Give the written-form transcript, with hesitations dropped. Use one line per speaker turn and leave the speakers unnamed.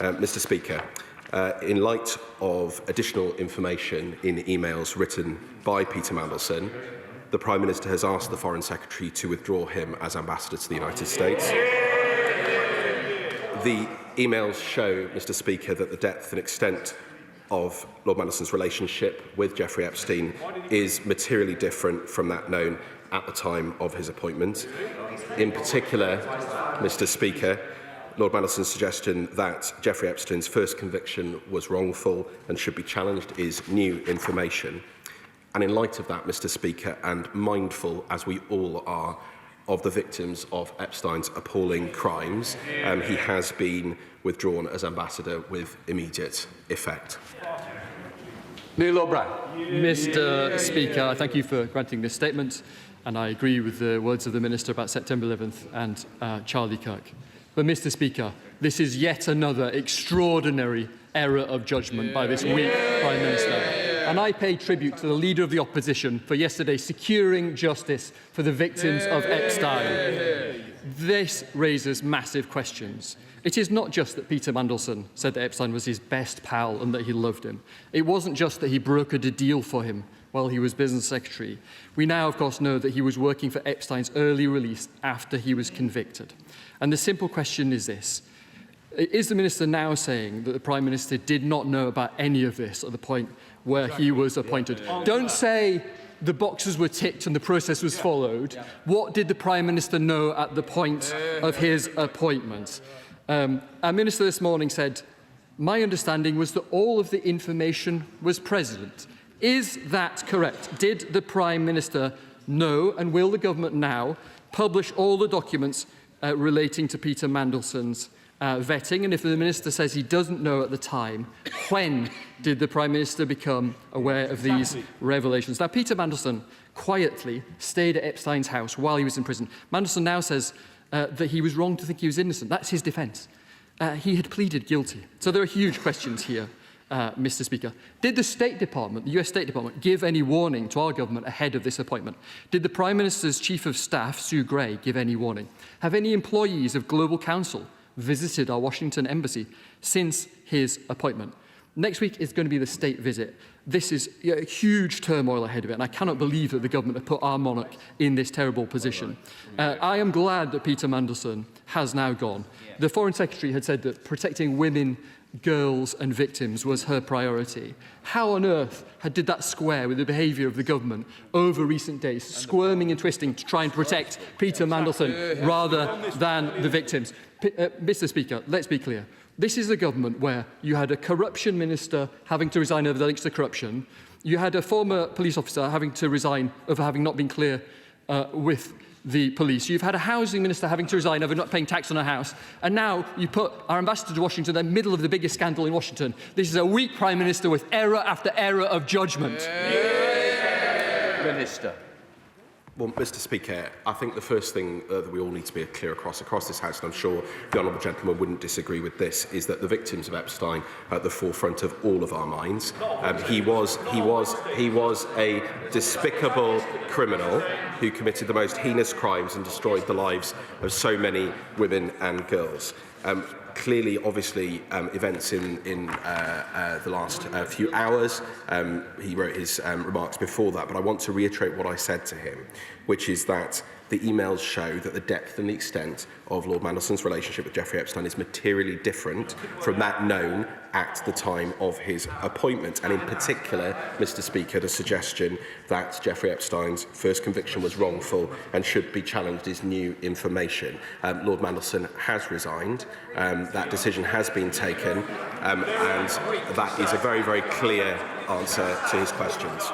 Mr. Speaker, in light of additional information in emails written by Peter Mandelson, the Prime Minister has asked the Foreign Secretary to withdraw him as Ambassador to the United States. The emails show, Mr. Speaker, that the depth and extent of Lord Mandelson's relationship with Jeffrey Epstein is materially different from that known at the time of his appointment. In particular, Mr. Speaker, Lord Mandelson's suggestion that Jeffrey Epstein's first conviction was wrongful and should be challenged is new information. And in light of that, Mr. Speaker, and mindful, as we all are, of the victims of Epstein's appalling crimes, he has been withdrawn as ambassador with immediate effect.
Neil O'Brien.
Mr. Speaker, I thank you for granting this statement, and I agree with the words of the Minister about September 11th and Charlie Kirk. But, Mr. Speaker, this is yet another extraordinary error of judgment by this weak Prime Minister. And I pay tribute to the Leader of the Opposition for yesterday securing justice for the victims of Epstein. This raises massive questions. It is not just that Peter Mandelson said that Epstein was his best pal and that he loved him. It wasn't just that he brokered a deal for him while he was Business Secretary. We now, of course, know that he was working for Epstein's early release after he was convicted. And the simple question is this. Is the Minister now saying that the Prime Minister did not know about any of this at the point where he was appointed? Don't say the boxes were ticked and the process was followed. What did the Prime Minister know at the point of his appointment? Our Minister this morning said, "My understanding was that all of the information was present." Is that correct? Did the Prime Minister know, and will the government now publish all the documents relating to Peter Mandelson's vetting? And if the Minister says he doesn't know at the time, when did the Prime Minister become aware of these revelations? Now, Peter Mandelson quietly stayed at Epstein's house while he was in prison. Mandelson now says that he was wrong to think he was innocent. That's his defence. He had pleaded guilty. So there are huge questions here, Mr. Speaker. Did the State Department, the US State Department, give any warning to our government ahead of this appointment? Did the Prime Minister's Chief of Staff, Sue Gray, give any warning? Have any employees of Global Counsel visited our Washington embassy since his appointment? Next week is going to be the state visit. This is a huge turmoil ahead of it, and I cannot believe that the government have put our monarch in this terrible position. I am glad that Peter Mandelson has now gone. The Foreign Secretary had said that protecting women, girls and victims was her priority. How on earth did that square with the behaviour of the government over recent days, squirming and twisting to try and protect Peter Mandelson rather than the victims? Mr. Speaker, let's be clear. This is a government where you had a corruption minister having to resign over the links to corruption. You had a former police officer having to resign over having not been clear with the police. You've had a housing minister having to resign over not paying tax on a house. And now you put our ambassador to Washington in the middle of the biggest scandal in Washington. This is a weak Prime Minister with error after error of judgment.
Minister.
Well, Mr. Speaker, I think the first thing that we all need to be clear across this House, and I'm sure the honourable gentleman wouldn't disagree with this, is that the victims of Epstein are at the forefront of all of our minds. He was a despicable criminal who committed the most heinous crimes and destroyed the lives of so many women and girls. Clearly, obviously, events in the last few hours, he wrote his remarks before that, but I want to reiterate what I said to him, which is that the emails show that the depth and the extent of Lord Mandelson's relationship with Jeffrey Epstein is materially different from that known at the time of his appointment. And in particular, Mr. Speaker, the suggestion that Jeffrey Epstein's first conviction was wrongful and should be challenged is new information. Lord Mandelson has resigned. That decision has been taken, and that is a very, very clear answer to his questions.